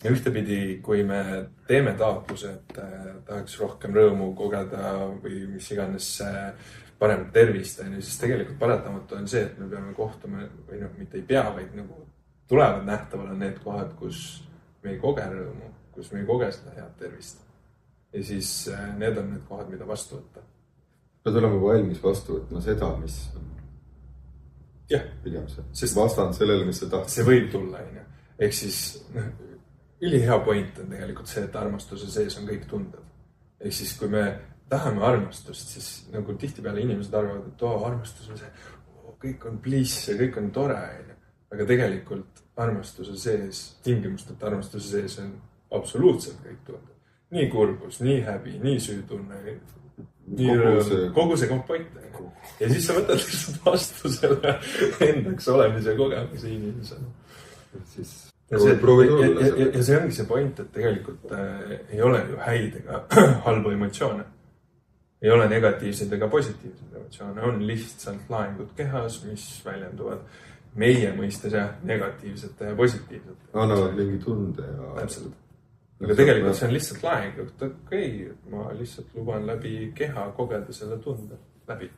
ja ühtepidi, kui me teeme taotluse, et tahaks rohkem rõõmu kogeda või mis iganes paremat tervist, siis tegelikult paratamatu on see, et me peame kohtuma või mitte ei pea, vaid nagu tulevad nähtavale need kohad, kus me ei koge rõõmu, kus me ei koge seda head tervist. Ja siis need on need kohad, mida vastu võtta. Pead olema valmis vastu võtma seda, mis on pigem see vastand sellele, mis sa tahtsid. See võib tulla, ehk siis ülihea point on tegelikult see, et armastuse sees on kõik tunded. Ehk siis, kui me tahame armastust, siis nagu tihtipeale inimesed arvavad, et armastus on see, kõik on bliss ja kõik on tore. Aga tegelikult armastuse sees, tingimusteta armastuse sees on absoluutselt kõik tunded. Nii kurbus, nii häbi, nii süütunne, kogu see kompott. Ja siis sa võtad lihtsalt vastu selle endaks olemise kogemise inimesena. Ja see ongi see point, et tegelikult ei ole ju häid ega halbu emotsioone. Ei ole negatiivseid ega positiivseid emotsioone. On lihtsalt laengud kehas, mis väljenduvad meie mõistes negatiivsete ja positiivsete. Annavad mingi tunde. Täpselt. Aga tegelikult see on lihtsalt laeng. Okei, ma lihtsalt luban läbi keha kogeda selle tunde läbi.